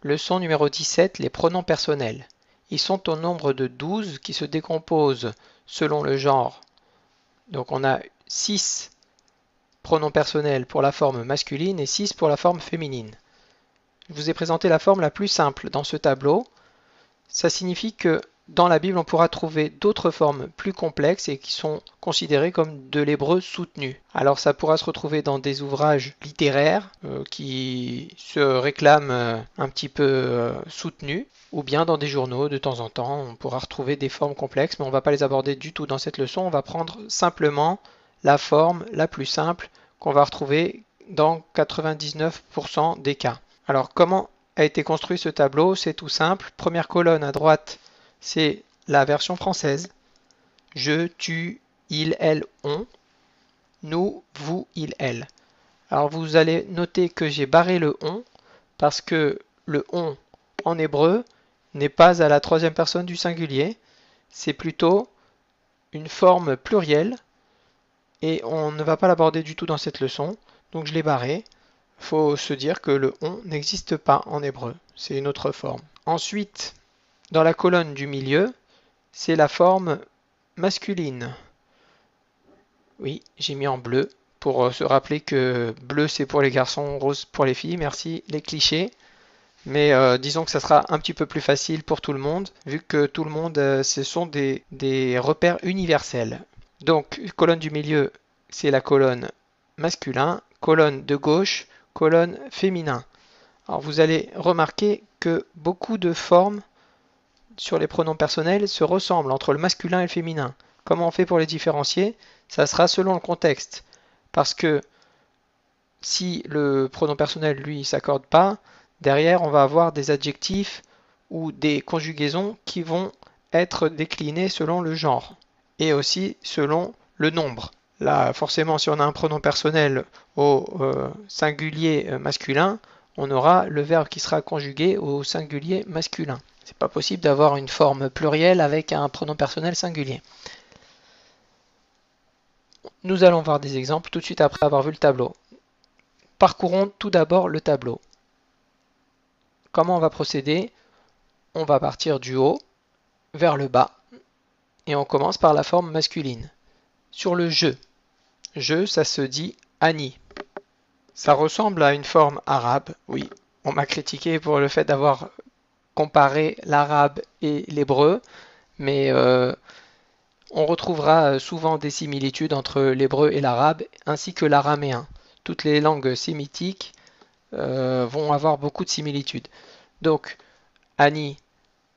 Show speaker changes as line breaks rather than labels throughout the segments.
Leçon numéro 17, les pronoms personnels. Ils sont au nombre de 12 qui se décomposent selon le genre. Donc on a 6 pronoms personnels pour la forme masculine et 6 pour la forme féminine. Je vous ai présenté la forme la plus simple dans ce tableau. Ça signifie que dans la Bible, on pourra trouver d'autres formes plus complexes et qui sont considérées comme de l'hébreu soutenu. Alors ça pourra se retrouver dans des ouvrages littéraires qui se réclament un petit peu soutenus, ou bien dans des journaux de temps en temps. On pourra retrouver des formes complexes, mais on ne va pas les aborder du tout dans cette leçon. On va prendre simplement la forme la plus simple qu'on va retrouver dans 99% des cas. Alors comment a été construit ce tableau? C'est tout simple. Première colonne à droite, c'est la version française. Je, tu, il, elle, on. Nous, vous, il, elle. Alors vous allez noter que j'ai barré le on parce que le on en hébreu n'est pas à la troisième personne du singulier. C'est plutôt une forme plurielle et on ne va pas l'aborder du tout dans cette leçon. Donc je l'ai barré. Il faut se dire que le on n'existe pas en hébreu. C'est une autre forme. Ensuite, dans la colonne du milieu, c'est la forme masculine. Oui, j'ai mis en bleu pour se rappeler que bleu c'est pour les garçons, rose pour les filles. Merci les clichés. Mais disons que ça sera un petit peu plus facile pour tout le monde, vu que tout le monde, ce sont des repères universels. Donc, colonne du milieu, c'est la colonne masculin, colonne de gauche, colonne féminin. Alors vous allez remarquer que beaucoup de formes sur les pronoms personnels se ressemblent entre le masculin et le féminin. Comment on fait pour les différencier? Ça sera selon le contexte. Parce que si le pronom personnel, lui, ne s'accorde pas, derrière, on va avoir des adjectifs ou des conjugaisons qui vont être déclinés selon le genre et aussi selon le nombre. Là, forcément, si on a un pronom personnel au singulier masculin, on aura le verbe qui sera conjugué au singulier masculin. C'est pas possible d'avoir une forme plurielle avec un pronom personnel singulier. Nous allons voir des exemples tout de suite après avoir vu le tableau. Parcourons tout d'abord le tableau. Comment on va procéder? On va partir du haut vers le bas et on commence par la forme masculine. Sur le je, ça se dit Ani. Ça ressemble à une forme arabe, oui. On m'a critiqué pour le fait d'avoir comparé l'arabe et l'hébreu, mais on retrouvera souvent des similitudes entre l'hébreu et l'arabe, ainsi que l'araméen. Toutes les langues sémitiques vont avoir beaucoup de similitudes. Donc, Ani,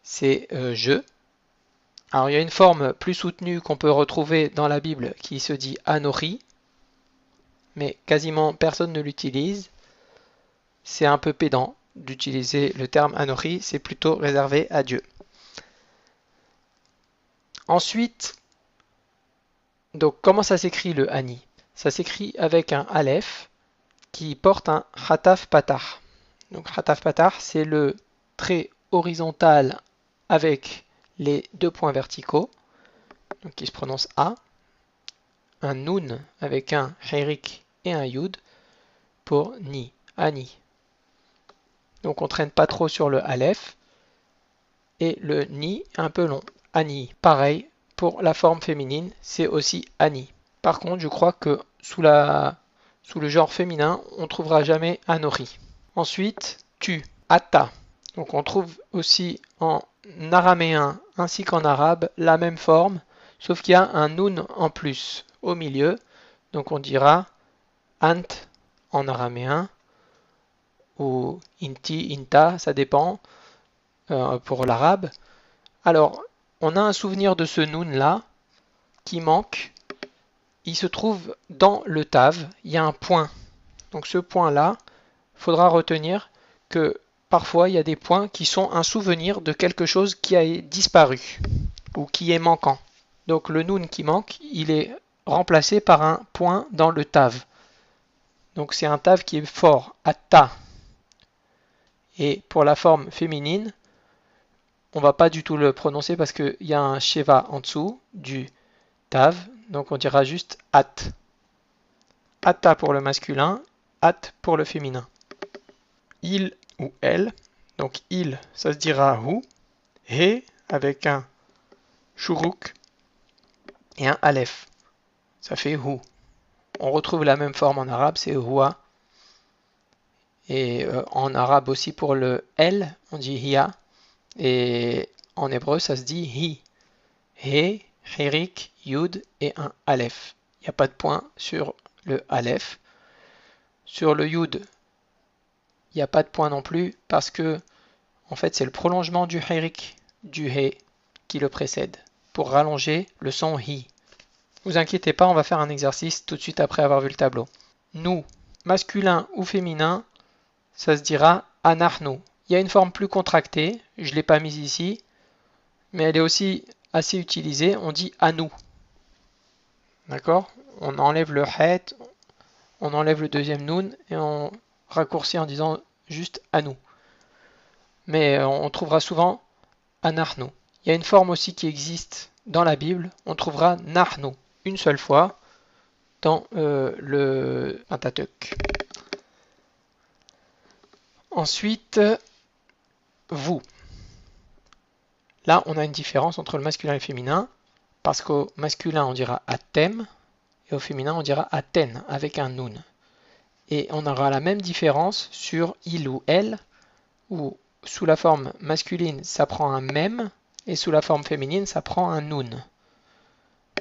c'est je. Alors, il y a une forme plus soutenue qu'on peut retrouver dans la Bible qui se dit Anochi, mais quasiment personne ne l'utilise. C'est un peu pédant d'utiliser le terme Anochi, c'est plutôt réservé à Dieu. Ensuite, donc comment ça s'écrit le Ani? Ça s'écrit avec un Aleph qui porte un Khataf Patah. Donc Khataf Patah, c'est le trait horizontal avec les deux points verticaux, donc qui se prononce A, un Nun avec un Heirik et un Yud pour Ni, Ani. Donc on ne traîne pas trop sur le Aleph, et le Ni un peu long, Ani. Pareil pour la forme féminine, c'est aussi Ani. Par contre, je crois que sous le genre féminin, on ne trouvera jamais Anochi. Ensuite, tu, Atta. Donc on trouve aussi en araméen ainsi qu'en arabe la même forme, sauf qu'il y a un nun en plus au milieu. Donc on dira ant en araméen ou inti, inta, ça dépend pour l'arabe. Alors, on a un souvenir de ce nun là qui manque. Il se trouve dans le tav, il y a un point. Donc ce point-là, il faudra retenir que parfois il y a des points qui sont un souvenir de quelque chose qui a disparu ou qui est manquant. Donc le nun qui manque, il est remplacé par un point dans le tav. Donc c'est un tav qui est fort, atta. Et pour la forme féminine, on va pas du tout le prononcer parce qu'il y a un sheva en dessous du tav. Donc on dira juste at. Atta pour le masculin, at pour le féminin. Il ou elle, Donc il, ça se dira hu. He avec un shuruk et un aleph. Ça fait hu. On retrouve la même forme en arabe, c'est huwa. Et en arabe aussi pour le L, on dit hiya. Et en hébreu, ça se dit hi. He, hirik, yud et un aleph. Il n'y a pas de point sur le aleph. Sur le yud, il n'y a pas de point non plus parce que en fait c'est le prolongement du hirik, du he, qui le précède, pour rallonger le son hi. Vous inquiétez pas, on va faire un exercice tout de suite après avoir vu le tableau. Nous, masculin ou féminin, ça se dira anahnu. Il y a une forme plus contractée, je ne l'ai pas mise ici, mais elle est aussi assez utilisée, on dit anu. D'accord? On enlève le het, on enlève le deuxième noun et on raccourcit en disant juste anu. Mais on trouvera souvent anahnu. Il y a une forme aussi qui existe dans la Bible, on trouvera nahnu une seule fois dans le Pentateuque. Ensuite, vous. Là, on a une différence entre le masculin et le féminin, parce qu'au masculin, on dira atem, et au féminin, on dira aten, avec un nun. Et on aura la même différence sur il ou elle, où sous la forme masculine, ça prend un mem, et sous la forme féminine, ça prend un nun.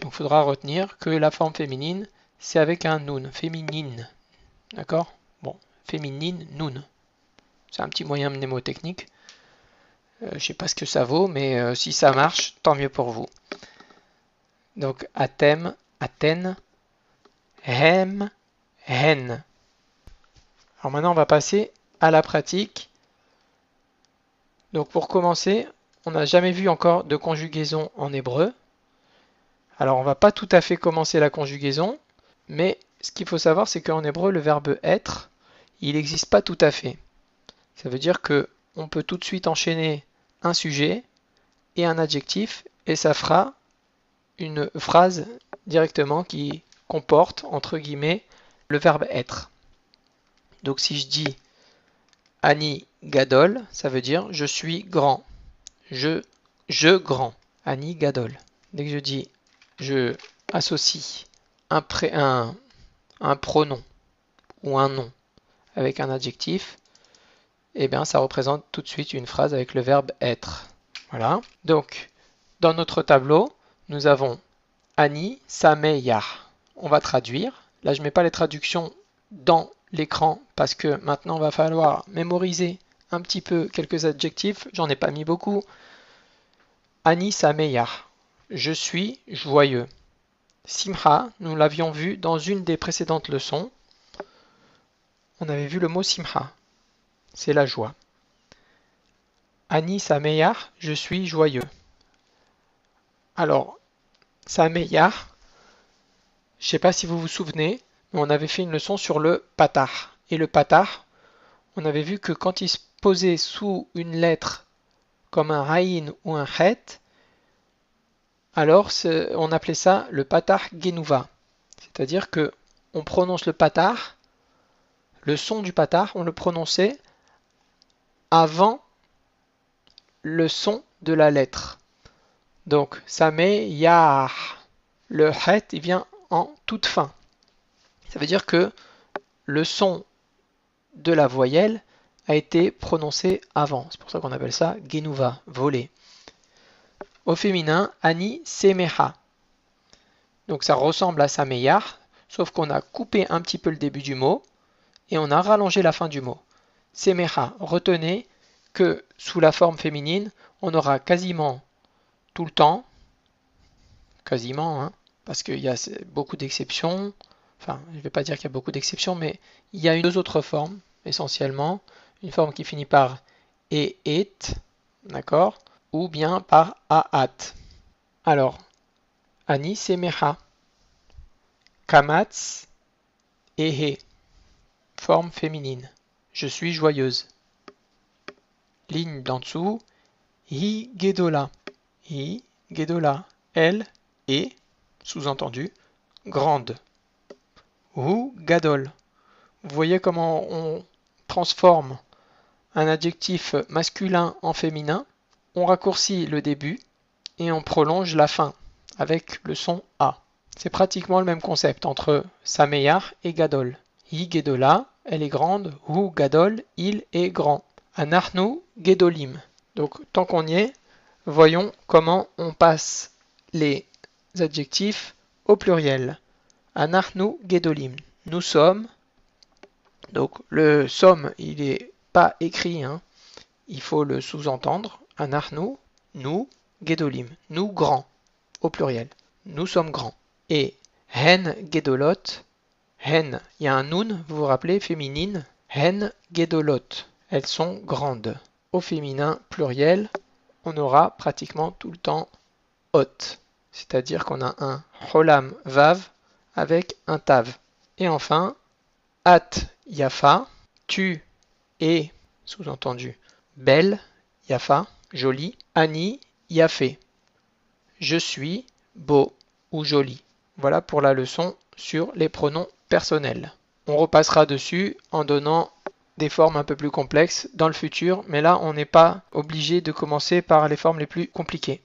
Donc il faudra retenir que la forme féminine, c'est avec un nun, féminine. D'accord? Bon, féminine, nun. C'est un petit moyen mnémotechnique. Je ne sais pas ce que ça vaut, mais si ça marche, tant mieux pour vous. Donc, atem, aten, hem, hen. Alors maintenant, on va passer à la pratique. Donc pour commencer, on n'a jamais vu encore de conjugaison en hébreu. Alors on ne va pas tout à fait commencer la conjugaison, mais ce qu'il faut savoir, c'est qu'en hébreu, le verbe être, il n'existe pas tout à fait. Ça veut dire que on peut tout de suite enchaîner un sujet et un adjectif, et ça fera une phrase directement qui comporte, entre guillemets, le verbe être. Donc si je dis Ani Gadol, ça veut dire je suis grand. Je grand. Ani Gadol. Dès que je dis je associe un pronom ou un nom avec un adjectif, eh bien ça représente tout de suite une phrase avec le verbe être. Voilà. Donc, dans notre tableau, nous avons Ani Sameyah. On va traduire. Là, je ne mets pas les traductions dans l'écran parce que maintenant, il va falloir mémoriser un petit peu quelques adjectifs. J'en ai pas mis beaucoup. Ani Sameyah. Je suis joyeux. Simha, nous l'avions vu dans une des précédentes leçons. On avait vu le mot Simha. C'est la joie. Ani Sameyah, je suis joyeux. Alors, Sameyah, je ne sais pas si vous vous souvenez, mais on avait fait une leçon sur le patah. Et le patah, on avait vu que quand il se posait sous une lettre comme un haïn ou un het, alors on appelait ça le patah genuva. C'est-à-dire que on prononce le patah, le son du patah, on le prononçait avant le son de la lettre. Donc, Sameyah, le het, il vient en toute fin. Ça veut dire que le son de la voyelle a été prononcé avant. C'est pour ça qu'on appelle ça genuva, voler. Au féminin, Ani Semeha. Donc ça ressemble à Sameyah, sauf qu'on a coupé un petit peu le début du mot et on a rallongé la fin du mot. Semeha, retenez que sous la forme féminine, on aura quasiment tout le temps, quasiment, hein, parce qu'il y a beaucoup d'exceptions, enfin, je ne vais pas dire qu'il y a beaucoup d'exceptions, mais il y a deux autres formes, essentiellement, une forme qui finit par et, d'accord, ou bien par aat. Alors, Ani Semeha, Kamatz, Ehe, forme féminine, je suis joyeuse. Ligne d'en dessous, Hi Gedola, elle est, sous-entendu, grande. Hu Gadol. Vous voyez comment on transforme un adjectif masculin en féminin, on raccourcit le début et on prolonge la fin avec le son A. C'est pratiquement le même concept entre Sameyar et Gadol. Hi Gedola, elle est grande, Hu Gadol, il est grand. Anachnu Gedolim. Donc tant qu'on y est, voyons comment on passe les adjectifs au pluriel. Anachnu Gedolim. Nous sommes. Donc le somme, il n'est pas écrit, hein. Il faut le sous-entendre. Anachnu, nous, Gedolim. Nous grands, au pluriel. Nous sommes grands. Et hen Gedolot. Hen, il y a un nun, vous vous rappelez, féminine. Hen Gedolot. Elles sont grandes. Au féminin pluriel, on aura pratiquement tout le temps hot. C'est-à-dire qu'on a un cholam vav avec un tav. Et enfin, at yafa, tu es, sous-entendu, belle, yafa, jolie, ani, yafé, je suis beau ou joli. Voilà pour la leçon sur les pronoms personnels. On repassera dessus en donnant des formes un peu plus complexes dans le futur, mais là on n'est pas obligé de commencer par les formes les plus compliquées.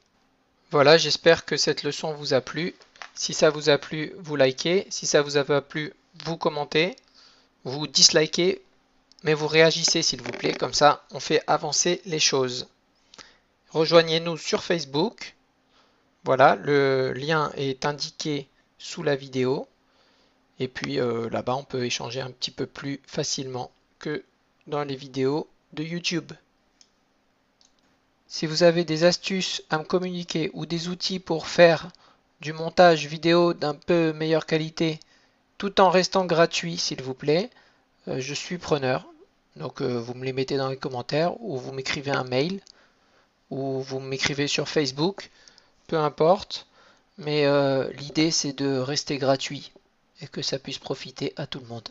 Voilà, j'espère que cette leçon vous a plu. Si ça vous a plu, vous likez. Si ça vous a pas plu, vous commentez. Vous dislikez, mais vous réagissez s'il vous plaît. Comme ça, on fait avancer les choses. Rejoignez-nous sur Facebook. Voilà, le lien est indiqué sous la vidéo. Et puis là-bas, on peut échanger un petit peu plus facilement que dans les vidéos de YouTube. Si vous avez des astuces à me communiquer ou des outils pour faire du montage vidéo d'un peu meilleure qualité, tout en restant gratuit s'il vous plaît, je suis preneur. Donc vous me les mettez dans les commentaires ou vous m'écrivez un mail ou vous m'écrivez sur Facebook, peu importe. Mais l'idée c'est de rester gratuit et que ça puisse profiter à tout le monde.